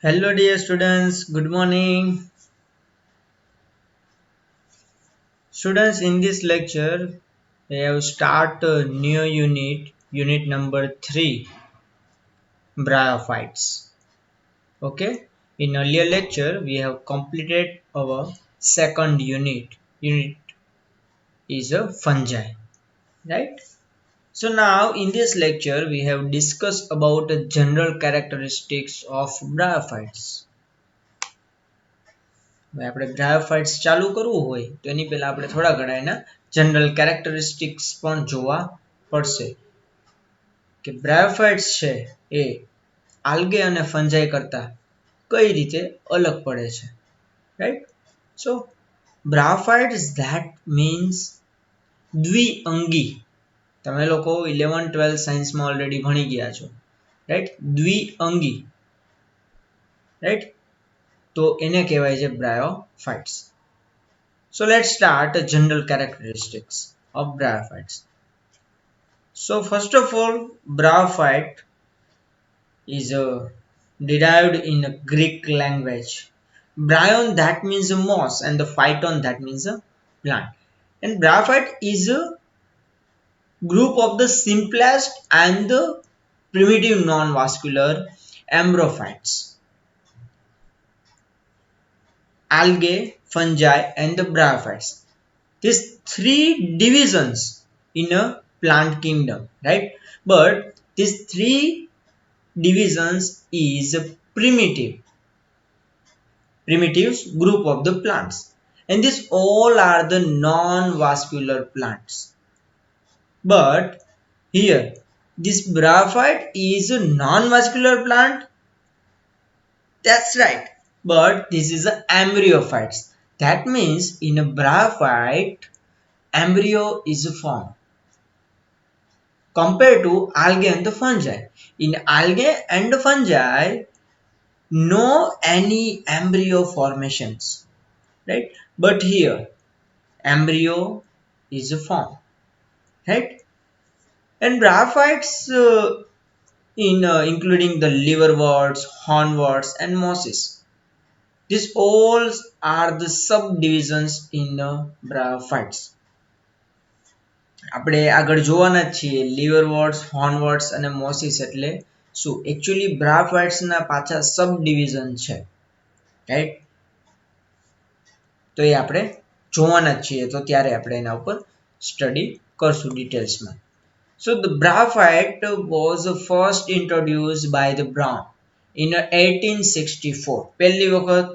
Hello dear students, good morning. Students, in this lecture, we have start a new unit number 3, Bryophytes. Okay, in earlier lecture, we have completed our second unit. Unit is a fungi, right? So now in this lecture, we have discussed about the general characteristics of Bryophytes. આપણે ગ્રાફાઇટ્સ ચાલુ કરવું હોય તો એની પહેલા આપણે થોડા ઘણા એના જનરલ કેરેક્ટરિસ્ટિક્સ પણ જોવા પડશે કે બ્રાયોફાઇટ્સ છે એ આલ્ગે અને ફંજાઈ કરતા કઈ રીતે અલગ પડે છે, right? So bryophytes that means દ્વિઅંગી. તમે લોકો 11-12 સાયન્સમાં ઓલરેડી ભણી ગયા છો, રાઈટ? દ્વિઅંગી, રાઈટ? તો એને કહેવાય છે બ્રાયોફાઇટ્સ. So let's start the general characteristics of bryophytes. So first of all, bryophyte is derived in a Greek language. Bryon that means a moss and the phyton that means a plant. And bryophyte is a group of the simplest and the primitive non-vascular ambrophytes. Algae, fungi and the bryophytes. These three divisions in a plant kingdom, right? But these three divisions is a primitives group of the plants, and these all are the non-vascular plants. But here this bryophyte is a non-vascular plant. That's right, but this is a embryophytes. That means in a bryophyte embryo is formed compared to algae and the fungi. In algae and the fungi, no any embryo formations, right? But here, embryo is formed, right? And bryophytes including the liverworts, hornworts, and mosses. These all are the subdivisions in the bryophytes. આપણે આગળ જોવાના જ છીએ લીવરવર્ટ્સ, હોર્નવર્ટ્સ અને મોસિસ એટલે શું. Actually બ્રાયોફાઇટ્સના પાછા સબ division છે, રાઈટ? તો એ આપણે જોવાના જ છીએ, તો ત્યારે આપણે એના ઉપર સ્ટડી કરશું ડિટેલ્સમાં. So the bryophyte was first introduced by the Braun in 1864. પહેલી વખત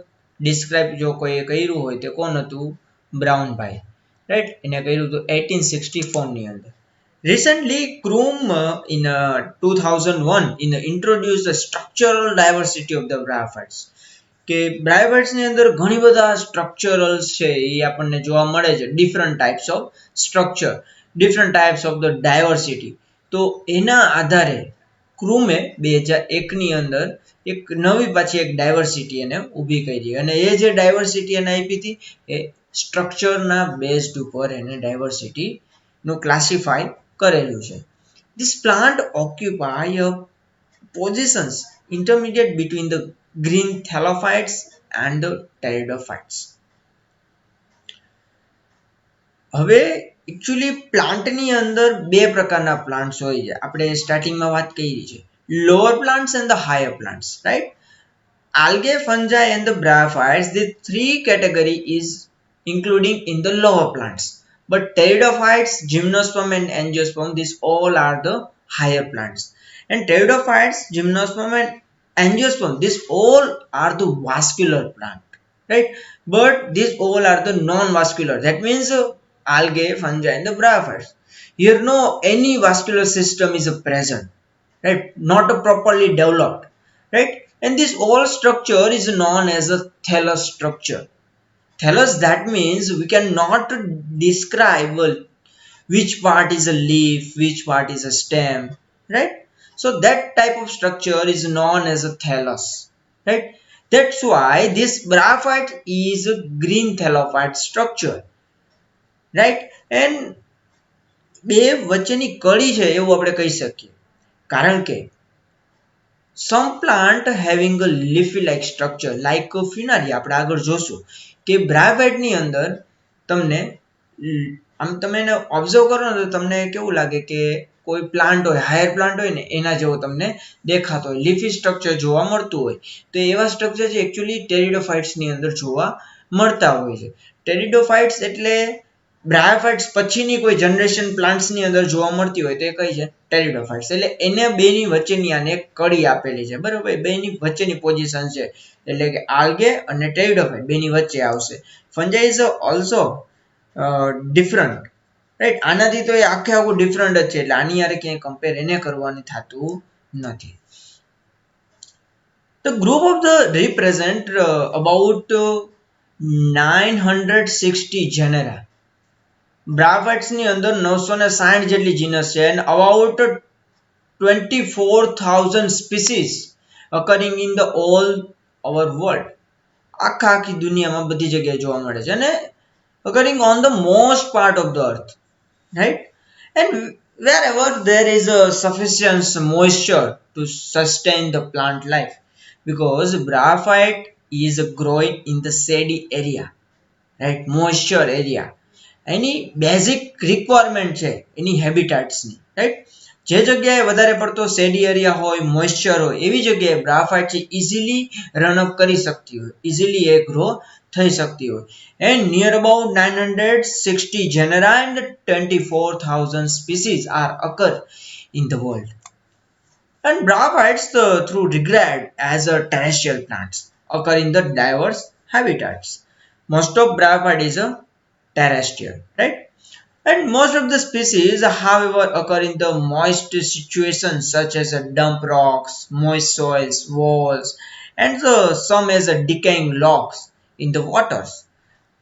ડિસ્ક્રાઇબ જો કોઈએ કર્યું હોય તો કોણ હતું? બ્રાઉન ભાઈ, રાઈટ? એને કર્યું હતું 1864 ની અંદર. Recently, Krum in 2001 introduced the structural diversity of the bryophytes. કે બ્રાયોફાઇટ્સ ની અંદર ઘણી બધા સ્ટ્રક્ચરલ્સ છે એ આપણને જોવા મળે છે, different types of structure, different types of the diversity. તો એના આધારે ક્રુમે 2001 ની અંદર એક નવી પાછી એક ડાયવર્સિટી એને ઊભી કરી, અને એ જે ડાયવર્સિટી એને આપી હતી એ સ્ટ્રક્ચરના બેઝડ ઉપર એને ડાયવર્સિટી નું ક્લાસિફાય કરેલું છે. This plant occupy a positions intermediate between the green thallophytes and the pteridophytes. હવે એકચ્યુઅલી પ્લાન્ટની અંદર બે પ્રકારના પ્લાન્ટ્સ હોય છે. આપણે સ્ટાર્ટિંગમાં વાત કરી છે lower plants and the higher plants, right? Algae, fungi and the bryophytes, the three category is including in the lower plants. But pteridophytes, gymnosperm and angiosperm, these all are the higher plants. And pteridophytes, gymnosperm and angiosperm, these all are the vascular plant, right? But these all are the non-vascular. That means algae, fungi and the bryophytes. Here no any vascular system is present, right? Not a properly developed, right? And this whole structure is known as a thallus structure. Thallus, that means we cannot describe which part is a leaf, which part is a stem, right? So that type of structure is known as a thallus, right? That's why this bryophyte is a green thallophyte structure, right? And બે વચ્ચેની કડી છે એવું આપણે કહી શકીએ, કારણ કે some plant having a leafy like structure like ફિનારી આપણે આગળ જોશું કે બ્રાયોફાઇટની અંદર તમને આમ તમે એને ઓબ્ઝર્વ કરો ને તો તમને કેવું લાગે કે કોઈ પ્લાન્ટ હોય હાયર પ્લાન્ટ હોય ને એના જેવો તમને દેખાતો હોય લીફી સ્ટ્રક્ચર જોવા મળતું હોય તો એવા સ્ટ્રક્ચર છે એકચ્યુઅલી ટેરિડોફાઇટ્સની અંદર જોવા મળતા હોય છે ટેરિડોફાઇટ્સ એટલે બ્રાયોફાઇટ્સ પછીની કોઈ જનરેશન પ્લાન્ટ્સની અંદર જોવા મળતી હોય તો એ કઈ છે ટેરિડોફાઇટ્સ એટલે એને બેની વચ્ચેની આને એક કડી આપેલી છે બરોબર બેની વચ્ચેની પોઝિશન છે એટલે કે આલ્ગે અને ટેરિડોફાઇટ બેની વચ્ચે આવશે ફંજાઈ ઇઝ ઓલ્સો ડિફરન્ટ રાઈટ આનાથી તો એ આખે આખું ડિફરન્ટ જ છે એટલે આની યારે ક્યાંય કમ્પેર એને કરવાની થતું નથી The group of the represent about 960 genera. Bryophytes ની અંદર 960 જેટલી જીનસ છે and about 24,000 species occurring in the all our world. આખી દુનિયામાં બધી જગ્યાએ જોવા મળે છે અને occurring on the most part of the earth, right? And wherever there is a sufficient moisture to sustain the plant life, because bryophyte is growing in the shady area, right? Moisture area. Any basic requirement છે એની હેબિટાટ્સની right જે જગ્યાએ વધારે પડતો શેડી area હોય moisture હોય એવી જગ્યાએ બ્રાયોફાઇટ છે ઇઝીલી રનઅપ કરી શકતી હોય ઇઝીલી એ ગ્રો થઈ શકતી હોય and near about 960 genera and 24,000 species are occur in the world. And bryophytes through regard as a terrestrial plants occur in the diverse habitats. Most of bryophyte is a terrestrial, right? And most of the species, however, occur in the moist situations such as dump rocks, moist soils, walls, and some as decaying logs in the waters.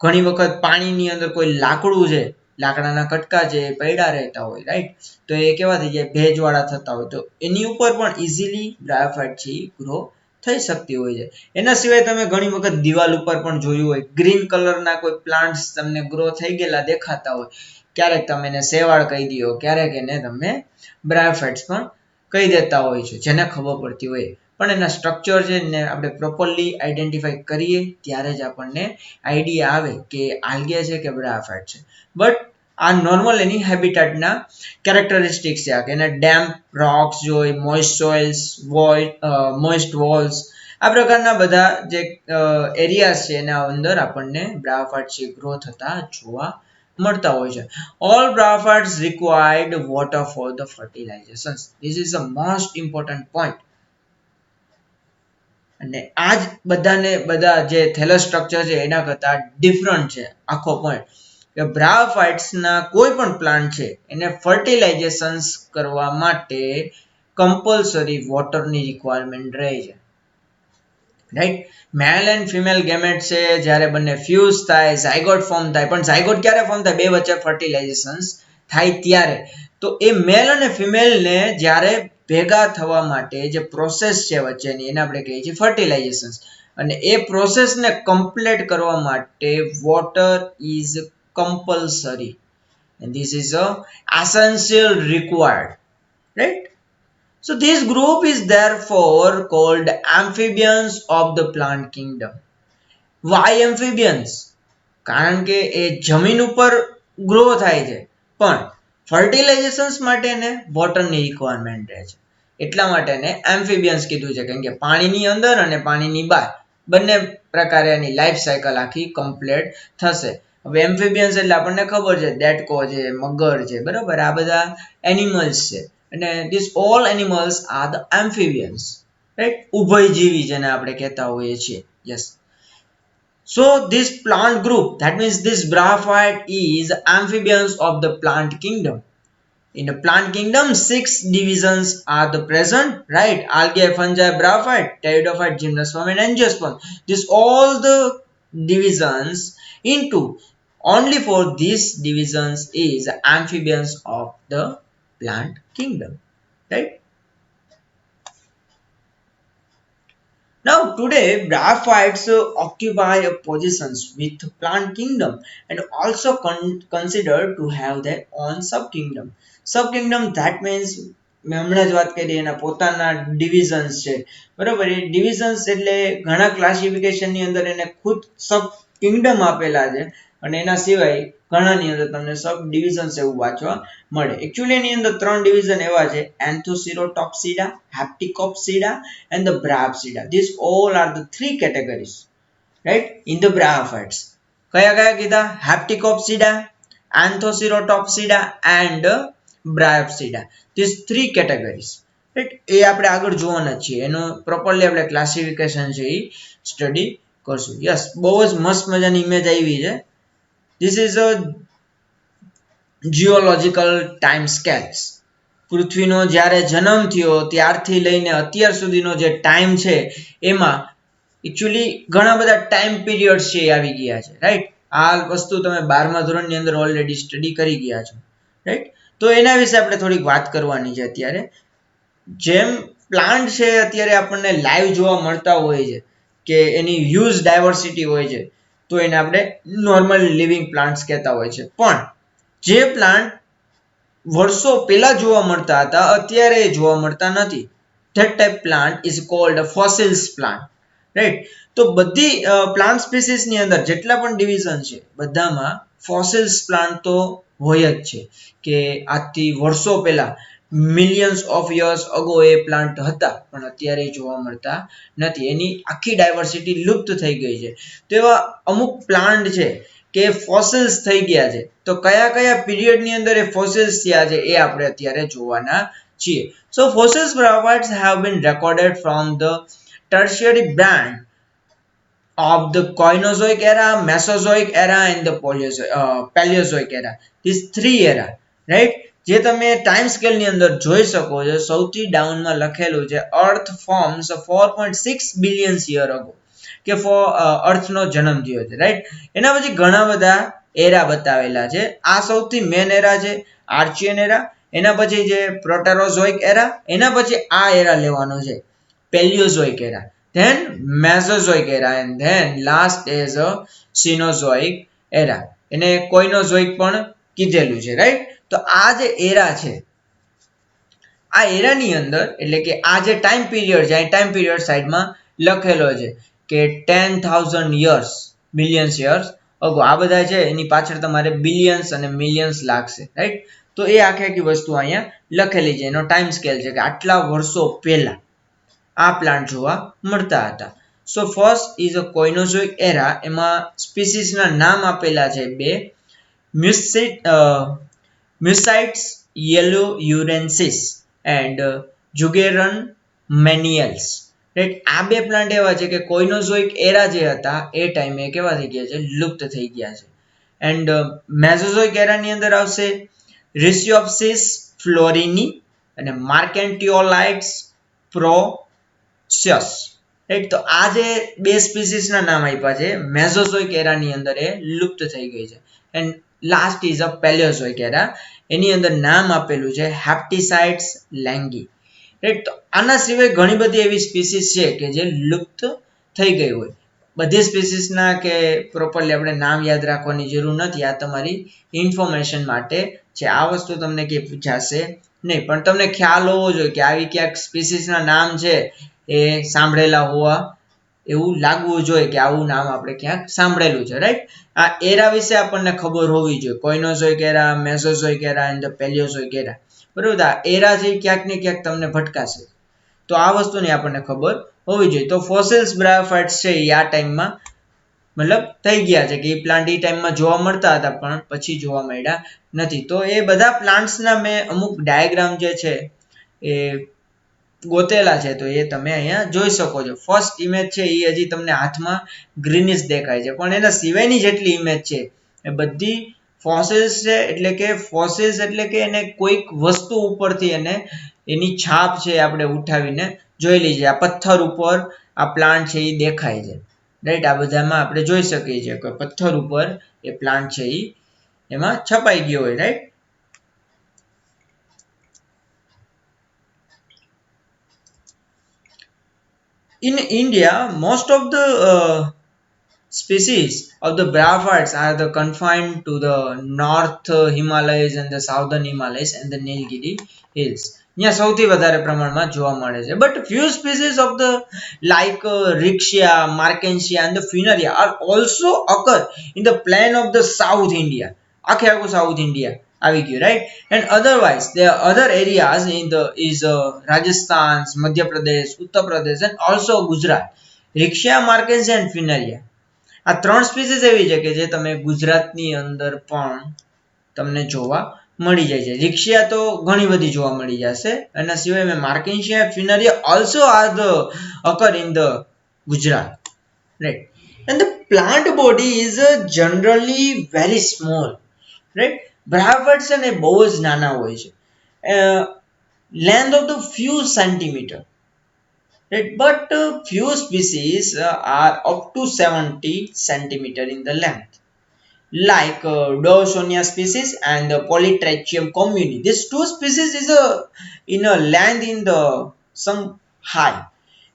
ઘણી વખત પાણીની અંદર કોઈ લાકડું છે લાકડાના કટકા છે પડ્યા રહેતા હોય રાઈટ તો એ કેવા થઈ જાય ભેજવાળા થતા હોય તો એની ઉપર પણ ઇઝીલી બ્રાયોફાઇટ છે ગ્રો થઈ શકતી હોય છે એના સિવાય તમે ઘણી વખત દિવાલ ઉપર પણ જોયું હોય ગ્રીન કલરના કોઈ પ્લાન્ટ્સ તમને ગ્રો થઈ ગયેલા દેખાતા હોય ક્યારેક તમે એને શેવાળ કહી દો ક્યારેક એને તમે બ્રાયોફાઇટ્સ પણ કહી દેતા હોય છે જેને ખબર પડતી હોય પણ એના સ્ટ્રક્ચર છે ને આપણે પ્રોપરલી આઈડેન્ટિફાઈ કરીએ ત્યારે જ આપણને આઈડિયા આવે કે આલ્ગે છે કે બ્રાયોફાઇટ છે બટ આ નોર્મલ એની હેબિટાટના કેરેક્ટરિસ્ટિક્સ છે કે એને ડેમ્પ રોક્સ જોઈ મોઇસ્ટ સોઇલ્સ મોઇસ્ટ વોલ્સ આ પ્રકારના બધા જે એરિયાઝ છે એના અંદર આપણને બ્રાયોફાઇટ છે ગ્રો થતા જોવા મળતા હોય છે all bryophytes required water for the fertilization this is a most important point અને આ જ બધાને બધા જે થેલસ સ્ટ્રક્ચર છે એના કરતા ડિફરન્ટ છે આખો પોઈન્ટ કે બ્રાયોફાઇટ્સના કોઈ પણ પ્લાન્ટ છે એને ફર્ટિલાઇઝેશન કરવા માટે કમ્પલસરી વોટરની રિક્વાયરમેન્ટ રહે છે right mail and female gamete છે જ્યારે બંને ફ્યુઝ થાય ઝાયગોટ ફોર્મ થાય પણ ઝાયગોટ ક્યારે ફોર્મ થાય બે વચ્ચે ફર્ટિલાઇઝેશન થાય ત્યારે તો એ મેલ અને ફિમેલને જ્યારે ભેગા થવા માટે જે પ્રોસેસ છે વચ્ચેની એને આપણે કહીએ છીએ ફર્ટિલાઇઝેશન અને એ પ્રોસેસને કમ્પ્લીટ કરવા માટે water is compulsory and this is a essential required, right? So this group is therefore called amphibians of the plant kingdom. Why amphibians? કારણ કે એ જમીન ઉપર ગ્રો થાય છે પણ ફર્ટિલાઇઝેશન માટે એને વોટરની રિક્વાયરમેન્ટ રહે છે એટલા માટે એને એમ્ફિબિયન્સ કીધું છે કેમ કે પાણીની અંદર અને પાણીની બહાર બંને પ્રકારે એની લાઈફ સાયકલ આખી કમ્પ્લીટ થશે હવે એમ્ફિબિયન્સ એટલે આપણને ખબર છે દેટકો છે મગર છે બરાબર આ બધા એનિમલ્સ છે અને this all animals are the amphibians right ઉભયજીવી જેને આપણે કહેતા હોઈએ છીએ yes So this plant group, that means this bryophyte is amphibians of the plant kingdom. In the plant kingdom, 6 divisions are the present, right? Algae, fungi, bryophyte, pteridophyte, gymnosperm, and angiosperm. This all the divisions into only for these divisions is amphibians of the plant kingdom, right? Now today bryophytes occupy positions with plant kingdom and also considered to have their own subkingdom. Subkingdom that means મેં હમણાં જ વાત કરી એના પોતાના ડિવિઝન્સ છે, બરોબર. એ ડિવિઝન્સ એટલે ઘણા ક્લાસિફિકેશનની અંદર એને ખુદ સબ કિંગડમ આપેલા છે, અને એના સિવાય ઘણાની અંદર તમને સબ ડિવિઝન્સ એવું વાંચવા મળે. એકચ્યુઅલી એની અંદર 3 ડિવિઝન એવા છે: Anthocerotopsida, Hapticopsida and the Bryophsida. These all are the 3 categories, right, in the bryophytes. કયા કયા કીધા? Hapticopsida, Anthocerotopsida and Bryopsida. These 3 categories, right? એ આપણે આગળ જોવાના છીએ. એનો પ્રોપરલી આપણે ક્લાસિફિકેશન છે એ સ્ટડી કરશું. યસ, બહુ જ મસ્ત મજાની ઇમેજ આવી છે. This is a geological time scales. પૃથ્વીનો જ્યારે જન્મ થયો ત્યારથી લઈને અત્યાર સુધીનો જે ટાઈમ છે એમાં એકચ્યુઅલી ઘણા બધા ટાઈમ પીરિયડ્સ છે એ આવી ગયા છે, રાઈટ. આ વસ્તુ તમે 12મા ધોરણની અંદર ઓલરેડી સ્ટડી કરી ગયા છો, રાઈટ. તો એના વિશે આપણે થોડીક વાત કરવાની છે અત્યારે. જેમ પ્લાન્ટ છે અત્યારે આપણને લાઈવ જોવા મળતા હોય છે કે એની હ્યુજ ડાયવર્સિટી હોય છે, તો એને આપણે નોર્મલ લિવિંગ પ્લાન્ટ્સ કહેતા હોય છે. પણ જે પ્લાન્ટ વર્ષો પહેલા જોવા મળતા હતા અત્યારે જોવા મળતા નથી, that type plant is called a fossils plant, right. તો બધી પ્લાન્ટ સ્પીસીસ ની અંદર જેટલા પણ ડિવિઝન છે બધામાં ફોસિલ્સ પ્લાન્ટ તો હોય જ છે, કે આજથી વર્ષો પહેલા millions of years ago A plant હતા પણ અત્યારે જોવા મળતા નથી. એની આખી ડાયવર્સિટી લુપ્ત થઈ ગઈ છે. તો એવા અમુક પ્લાન્ટ છે કે ફોસિલ્સ થઈ ગયા છે. તો કયા કયા પીરિયડ ની અંદર એ ફોસિલ્સ થયા છે એ આપણે અત્યારે જોવાના છીએ. સો fossils bryophytes have been recorded from the tertiary band of the Cainozoic era, Mesozoic era and the Paleozoic era. These 3 era, right. જે તમે ટાઈમ સ્કેલ ની અંદર જોઈ શકો છો, સૌથી ડાઉનમાં લખેલું છે અર્થ ફોર્મ્સ 4.6 બિલિયન યર અગો, કે અર્થનો જન્મ થયો છે, રાઈટ. એના પછી ઘણા બધા એરા બતાવેલા છે. આ સૌથી મેન એરા છે, આર્ચિયન એરા. એના પછી છે પ્રોટેરોઝોઇક એરા. એના પછી આ એરા લેવાનો છે, પેલિયોઝોઇક એરા. then Mesozoic era and then last is a Cenozoic era. એને કોઇનોઝોઇક પણ કીધેલું છે, રાઈટ. તો આ જે એરા છે, આ એરાની અંદર એટલે કે આ જે ટાઈમ પીરિયડ છે, આ ટાઈમ પીરિયડ સાઈડમાં લખેલો છે કે 10,000 યર્સ, મિલિયન્સ યર્સ અગો. આ બધા છે એની પાછળ તમારે બિલિયન્સ અને મિલિયન્સ લાગશે, રાઈટ. તો એ આખી વસ્તુ અહીંયા લખેલી છે, એનો ટાઈમ સ્કેલ છે કે આટલા વર્ષો પહેલા આ પ્લાન્ટ જોવા મળતા હતા. સો ફર્સ્ટ ઇઝ અ કોઇનોઝોઇક એરા. એમાં સ્પીસીસના નામ આપેલા છે 2: મ્યુસાઇટ્સ યેલોયુરેન્સિસ એન્ડ જુગેરન મેનિયલ્સ, રાઈટ. આ 2 પ્લાન્ટ એવા છે કે કોઇનોઝોઇક એરા જે હતા એ ટાઈમે કેવા થઈ ગયા છે? લુપ્ત થઈ ગયા છે. એન્ડ મેસોઝોઇક એરાની અંદર આવશે રિસિયોપ્સિસ ફ્લોરિની અને માર્કેન્ટિયોલાઇટ્સ પ્રોસિયસ, રાઈટ. તો આ જે 2 સ્પીસીસના નામ આપ્યા છે મેસોઝોઇક એરાની અંદર એ લુપ્ત થઈ ગઈ છે. એન્ડ લાસ્ટ ઇઝ અ પેલિયોઝોઇક એરા. એની અંદર નામ આપેલું છે હેપ્ટિસાઇડ્સ લેંગી, રાઈટ. તો આના સિવાય ઘણી બધી એવી સ્પીસીસ છે કે જે લુપ્ત થઈ ગઈ હોય. બધી સ્પીસીસના કે પ્રોપરલી આપણે નામ યાદ રાખવાની જરૂર નથી, આ તમારી ઇન્ફોર્મેશન માટે છે. આ વસ્તુ તમને કે પૂછાશે નહીં, પણ તમને ખ્યાલ હોવો જોઈએ કે આવી ક્યાંક સ્પીસીસના નામ છે એ સાંભળેલા હોવા એવું લાગવું જોઈએ કે આવું નામ આપણે ક્યાંક સાંભળેલું છે, રાઈટ. આ એરા વિશે આપણને ખબર હોવી જોઈએ, કોઇનોઝોઇક એરા, મેસોઝોઇક એરા એન્ડ પેલિયોઝોઇક એરા, બરોબર. આ એરા છે ક્યાંક ને ક્યાંક તમને ભટકાશે, તો આ વસ્તુની આપણને ખબર હોવી જોઈએ. તો ફોસિલ્સ બ્રાયોફાઇટ્સ છે એ આ ટાઈમમાં મતલબ થઈ ગયા છે કે એ પ્લાન્ટ એ ટાઈમમાં જોવા મળતા હતા પણ પછી જોવા મળ્યા નથી. તો એ બધા પ્લાન્ટ્સના મેં અમુક ડાયાગ્રામ જે છે એ ગોતેલા છે, તો એ તમે અહીંયા જોઈ શકો છો. ફર્સ્ટ ઇમેજ છે એ હજી તમને હાથમાં ગ્રીનિશ દેખાય છે, પણ એના સિવાયની જેટલી ઇમેજ છે એ બધી ફોસિલ્સ છે. એટલે કે ફોસિલ્સ એટલે કે એને કોઈક વસ્તુ ઉપરથી એને એની છાપ છે આપણે ઉઠાવીને જોઈ લઈએ. આ પથ્થર ઉપર આ પ્લાન્ટ છે એ દેખાય છે, રાઈટ. આ બધામાં આપણે જોઈ શકીએ છીએ કે પથ્થર ઉપર એ પ્લાન્ટ છે એ એમાં છપાઈ ગયો હોય, right. In India, most of the species of the Brahmins are the confined to the North Himalayas and the Southern Himalayas and the Nilgiri hills. અહીંયા સૌથી વધારે પ્રમાણમાં જોવા મળે છે. But few species of the like Rixia, Markensia and the Funaria are also occur in the plain of the South India. આખે આખું South India આવી ગયું, right? And otherwise there are other areas in the is Rajasthan, Madhya Pradesh, Uttar Pradesh and also Gujarat. Rixia, Markensia and Funaria આ ત્રણ species એવી છે કે જે તમે ગુજરાતની અંદર પણ તમને જોવા મળી જાય છે. રિક્શિયા તો ઘણી બધી જોવા મળી જશે. એના સિવાય મેં માર્કેન્શિયા, ફિનરિયા also are the occur in the Gujarat, right? And the plant body is generally very small, right? Brahmins છે ને બહુ જ નાના હોય છે. Length of the few centimeter, right? But few species are up to 70 centimeter in the length, like Dawsonia species and the Polytrichium communi. These two species is in a length in the some high,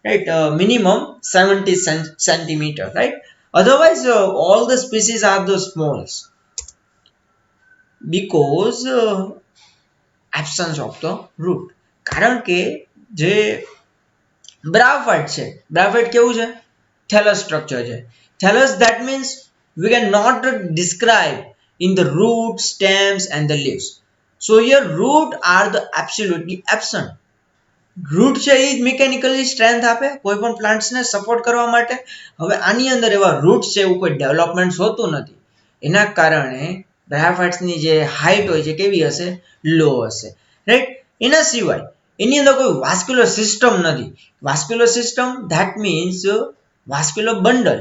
right? Minimum 70 centimeter, right? Otherwise, all the species are the smalls because absence of the root. કારણ કે જે બ્રાફાઇટ છે, બ્રાફાઇટ કેવું છે? થેલસ structure છે. થેલસ that means we cannot describe in the root, stems and the leaves. So here root are the absolutely absent. Route છે એ જ મિકેનિકલી સ્ટ્રેન્થ આપે કોઈ પણ પ્લાન્ટ્સને સપોર્ટ કરવા માટે. હવે આની અંદર એવા રૂટ્સ છે એવું કોઈ ડેવલપમેન્ટ હોતું નથી. એના કારણે બ્રાયોફાઇટ્સની જે હાઇટ હોય છે કેવી હશે? લો હશે, રાઈટ? એના સિવાય એની અંદર કોઈ વાસ્ક્યુલર સિસ્ટમ નથી. Vascular system that means vascular bundle,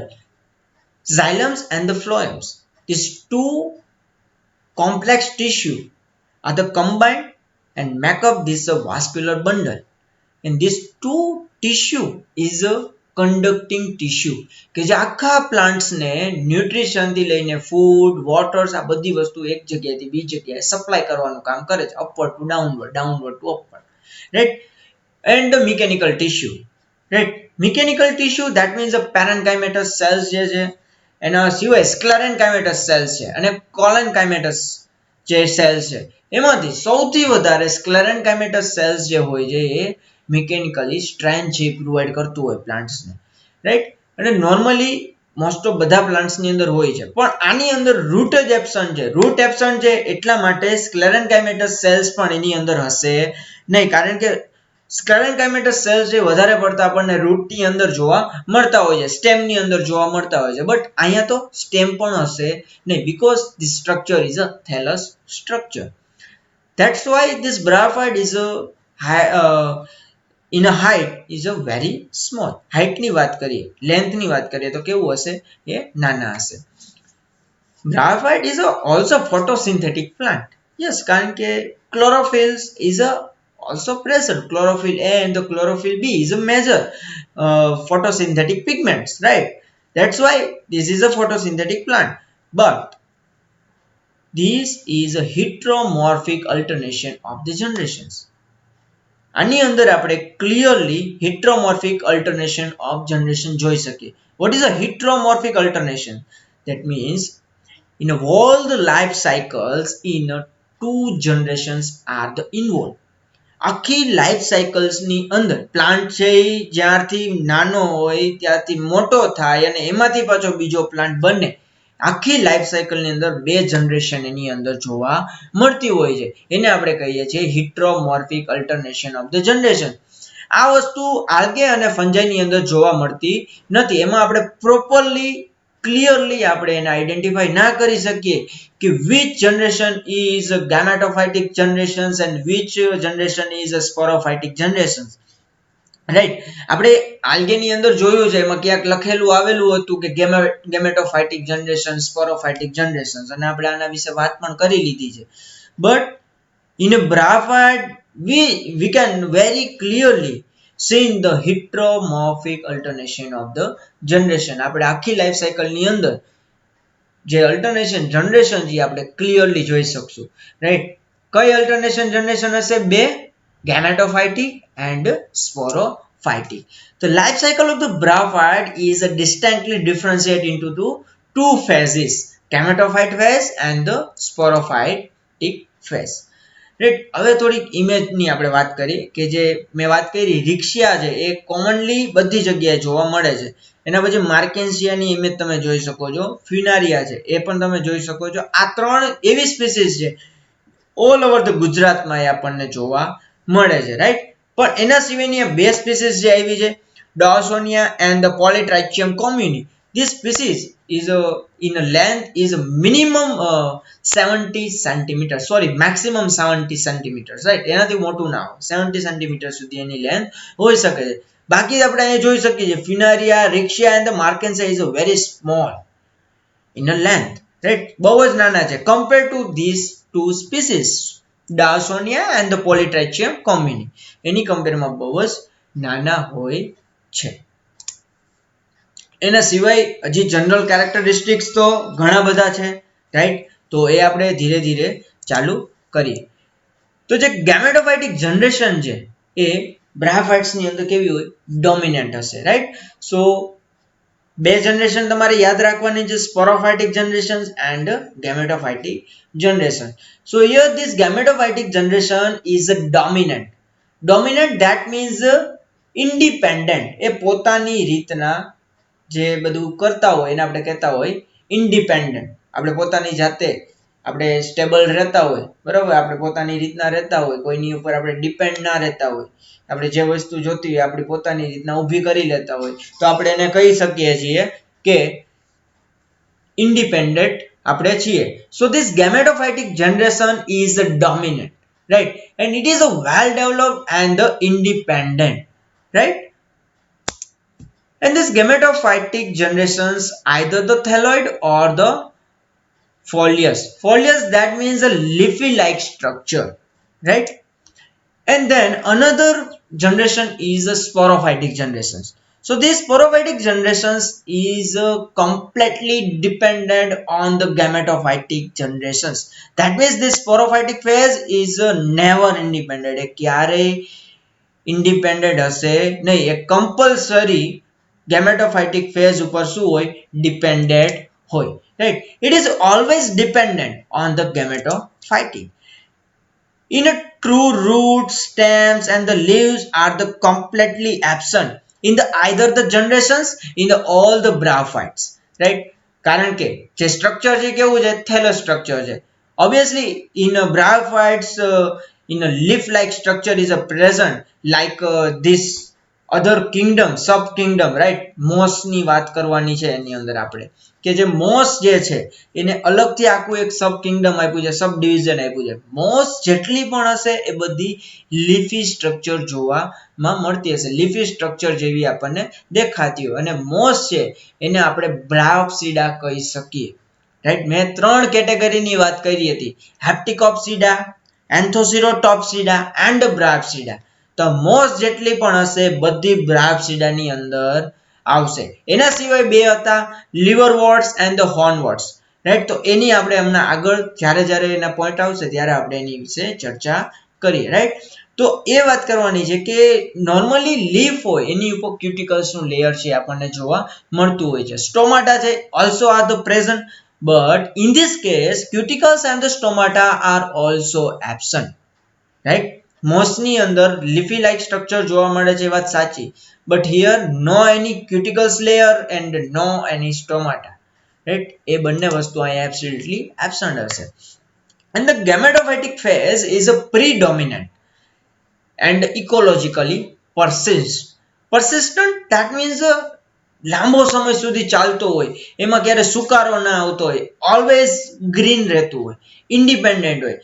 xylem and the phloems. These two complex tissue are the combined and make up this vascular bundle. And this two tissue is a conducting tissue કે જે આખા plants ને nutrition થી લઈને food, voters આ બધી વસ્તુ એક જગ્યાએથી બીજી જગ્યાએ સપ્લાય કરવાનું કામ કરે છે. Upward to downward, downward to upward, right? And mechanical tissue, right? Mechanical tissue that means parenchymatous cells જે છે, એના સિવાય સ્ક્લેરેન્કાઇમેટસ સેલ્સ છે અને કોલેન્કાઇમેટસ જે સેલ્સ છે એમાંથી સૌથી વધારે સ્ક્લેરેન્કાઇમેટસ સેલ્સ જે હોય છે એ મિકેનિકલી સ્ટ્રેન્થ જે પ્રોવાઈડ કરતું હોય પ્લાન્ટ્સને, રાઈટ? અને નોર્મલી મોસ્ટ ઓફ બધા પ્લાન્ટ્સની અંદર હોય છે, પણ આની અંદર રૂટ જ એબ્સન્ટ છે. રૂટ એબ્સન્ટ છે એટલા માટે સ્ક્લેરેન્કાઇમેટસ સેલ્સ પણ એની અંદર હશે નહીં, કારણ કે સ્ક્લેરેન્કાઇમેટસ સેલ્સ જે વધારે પડતા આપણને રૂટની અંદર જોવા મળતા હોય છે, સ્ટેમની અંદર જોવા મળતા હોય છે. બટ અહીંયા તો સ્ટેમ પણ હશે નહીં, because this structure is a thallus structure. That's why this bryophyte is in a height is a very small. Height ની વાત કરીએ, લેન્થ ની વાત કરીએ તો કેવું હશે? એ નાના હશે. Bryophyte is also photosynthetic plant. Yes, કારણ કે chlorophyll is also present. Chlorophyll A and the chlorophyll B is a major photosynthetic pigments, right? That's why this is a photosynthetic plant. But this is a heteromorphic alternation of the generations. આની અંદર આપણે clearly heteromorphic alternation of generation જોઈ શકીએ. What is a heteromorphic alternation? That means in all the life cycles in two generations are the involved. આખી life સાયકલ્સની અંદર plant છે જ્યારથી નાનો હોય ત્યારથી મોટો થાય અને એમાંથી પાછો બીજો પ્લાન્ટ બને, આખી લાઈફ સાયકલની અંદર બે જનરેશન એની અંદર જોવા મળતી હોય છે. એને આપણે કહીએ છીએ હિટ્રોમોર્ફિક અલ્ટરનેશન ઓફ ધ જનરેશન. આ વસ્તુ આલ્ગે અને ફંજાઈની અંદર જોવા મળતી નથી. એમાં આપણે પ્રોપરલી ક્લિયરલી આપણે એને આઈડેન્ટિફાઈ ના કરી શકીએ કે which generation is gametophytic generations and which generation is sporophytic generations, right? આપણે આલ્ગેની અંદર જોયું છે, એમાં ક્યાંક લખેલું આવેલું હતું કે ગેમેટોફાઇટિક જનરેશન, સ્પોરોફાઇટિક જનરેશન, અને આપણે આના વિશે વાત પણ કરી લીધી છે. But in a bryophyte we can very clearly see in the heteromorphic alternation of the generation. આપણે આખી લાઈફ સાયકલની અંદર જે અલ્ટરનેશન જનરેશન છે આપણે ક્લિયરલી જોઈ શકશું, રાઈટ? કઈ અલ્ટરનેશન જનરેશન હશે? બે, ગેમેટોફાઇટિક and સ્પોરોફાઇટિક. gametophyte. The life cycle of the bryophyte is distinctly differentiated into two phases, gametophyte phase and the sporophytic phase. Right, હવે થોડીક ઇમેજની આપણે વાત કરીએ કે જે મેં વાત કરી રિક્શિયા છે એ કોમનલી બધી જગ્યાએ જોવા મળે છે. એના પછી માર્કેન્સિયાની ઇમેજ તમે જોઈ શકો છો, ફ્યુનારિયા છે એ પણ તમે જોઈ શકો છો. આ ત્રણ એવી સ્પીસીસ છે ઓલ ઓવર ધ ગુજરાતમાં એ આપણને જોવા મળે છે, રાઈટ. પણ એના સિવાયની બે સ્પીસીસ જે આવી છે, Dawsonia and the Polytrichium commune. This species is in a length is a minimum 70 centimeters. Sorry, maximum 70 centimeters. Right? એનાથી મોટું ના હોય, 70 centimeters સુધી એની length હોઈ શકે છે. બાકી આપણે અહીંયા જોઈ શકીએ છીએ Funaria, Rixia and the Markensia is a very small in a length. Right? બહુ જ નાના છે compared to these two species, Dawsonia and the Polytrichium commune. એની કમ્પેરમાં બહુ જ નાના હોય છે. એના સિવાય હજી જનરલ કેરેક્ટરિસ્ટિક્સ તો ઘણા બધા છે, રાઈટ. તો એ આપણે ધીરે ધીરે ચાલુ કરીએ. તો જે ગેમેટોફાઇટિક જનરેશન છે એ બ્રાયોફાઇટ્સ ની અંદર કેવી હોય, ડોમિનેન્ટ હશે, રાઈટ. સો બે જનરેશન તમારે યાદ રાખવાની છે, sporophytic generation and gametophytic generation. So here this gametophytic generation is dominant that means independent, એ પોતાની રીતના જે બધું કરતા હોય એને આપણે કહેતા હોય ઇન્ડિપેન્ડન્ટ. આપણે પોતાની જાતે આપણે સ્ટેબલ રહેતા હોય, બરાબર, આપણે પોતાની રીતના રહેતા હોય, કોઈની ઉપર આપણે ડિપેન્ડ ના રહેતા હોય, આપણે જે વસ્તુ જોતી હોય આપણી પોતાની રીતના ઊભી કરી લેતા હોય, તો આપણે એને કહી શકીએ છીએ કે ઇન્ડિપેન્ડન્ટ આપણે છીએ. So this gametophytic generation is dominant, right, and it is a well developed and the independent, right. And this gametophytic generations either the thalloid or the folious, that means a leafy like structure, right. And then another generation is a sporophytic generations. So these sporophytic generations is completely dependent on the gametophytic generations. That means this sporophytic phase is never independent. એ ક્યારે independent હશે નહીં, એ compulsory gametophytic phase ઉપર શું હોય, dependent હોય, right. It is always dependent on the gametophytic. In a true roots, stems and the leaves are the completely absent in the either the generations in the all the bryophytes, right. કારણ કે જે structure છે કેવું છે, થેલો structure છે. Obviously in a bryophytes in a leaf like structure is a present like this other kingdom, sub kingdom, right. Moss ની વાત કરવાની છે એની અંદર આપણે કે જે મોસ જે છે એને અલગથી આખું એક સબ કિંગડમ આપ્યું છે, સબ ડિવિઝન આપ્યું છે. મોસ જેટલી પણ હશે એ બધી લીફી સ્ટ્રક્ચર જોવામાં મળતી હશે, લીફી સ્ટ્રક્ચર જેવી આપણને દેખાતી હોય. અને મોસ છે એને આપણે બ્રાયોપ્સિડા કહી શકીએ, રાઈટ. મેં ત્રણ કેટેગરીની વાત કરી હતી, હેપ્ટિકોપ્સિડા, એન્થોસિરોટોપ્સિડા એન્ડ બ્રાયોપ્સિડા. તો મોસ જેટલી પણ હશે બધી બ્રાયોપ્સિડાની અંદર આવશે. એના સિવાય બે હતા, લીવરવોર્ટ્સ એન્ડ ધ હોર્નવોર્ટ્સ, રાઈટ. તો એની આપણે હમણાં આગળ જ્યારે એના પોઈન્ટ આવશે ત્યારે આપણે એની વિશે ચર્ચા કરીએ, રાઈટ. તો એ વાત કરવાની છે કે નોર્મલી લીફ હોય એની ઉપર ક્યુટિકલ્સ નું લેયર છે આપણને જોવા મળતું હોય છે. સ્ટોમાટા છે also are the present, but in this case cuticles and the stomata are also absent, right. મોસની અંદર લીફી લાઇક સ્ટ્રક્ચર જોવા મળે છે, એ વાત સાચી, but here no any cuticles layer and no any stomata, right. એ બંને વસ્તુ અહીંયા absolutely absent હશે. And the gametophytic phase is a predominant and ecologically persistent, that means લાંબો સમય સુધી ચાલતો હોય, એમાં ક્યારે સુકારો ના આવતો હોય, ઓલવેઝ ગ્રીન રહેતું હોય, ઇન્ડિપેન્ડન્ટ હોય,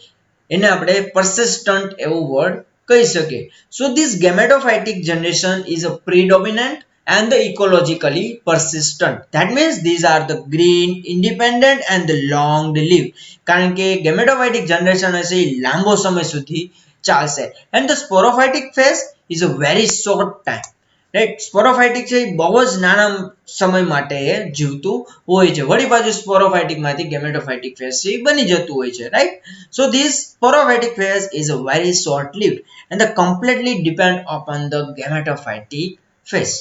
એને આપણે persistent એવું વર્ડ કહી શકીએ. So this gametophytic generation is a predominant and the ecologically persistent, that means these are the green, independent and the long lived. કારણ કે gametophytic generation હશે એ લાંબો સમય સુધી ચાલશે. And the sporophytic phase is a very short time, right. Sporophytic છે એ બહુ જ નાના સમય માટે જીવતું હોય છે, વળી પાછું સ્પોરોફાઇટિક માંથી ગેમેટોફાઇટિક ફેઝ છે એ બની જતું હોય છે, right. So this sporophytic phase is a very short lived and completely depend upon the gametophytic phase,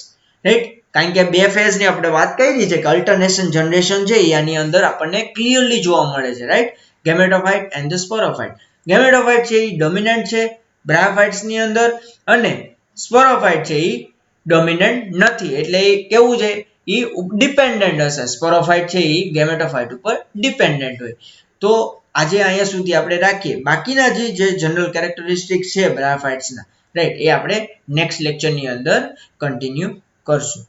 right. કારણ કે બે ફેઝ ની આપણે વાત કરી છે કે અલ્ટરનેશન જનરેશન છે આની અંદર આપણને ક્લિયરલી જોવા મળે છે, right. Gametophyte and the sporophyte. Gametophyte છે એ ડોમિનન્ટ છે બ્રાયોફાઇટ્સ ની અંદર, અને સ્પોરોફાઇટ છે એ ડોમિનન્ટ નથી, એટલે એ કેવું છે એ ડિપેન્ડન્ટ હશે. સ્પોરોફાઇટ છે એ ગેમેટોફાઇટ ઉપર ડિપેન્ડન્ટ હોય. તો આજે અહીંયા સુધી આપણે રાખીએ, બાકીના જે જનરલ કેરેક્ટરિસ્ટિક છે બ્રાયોફાઇટ્સના, રાઈટ, એ આપણે નેક્સ્ટ લેક્ચરની અંદર કન્ટિન્યુ કરશું.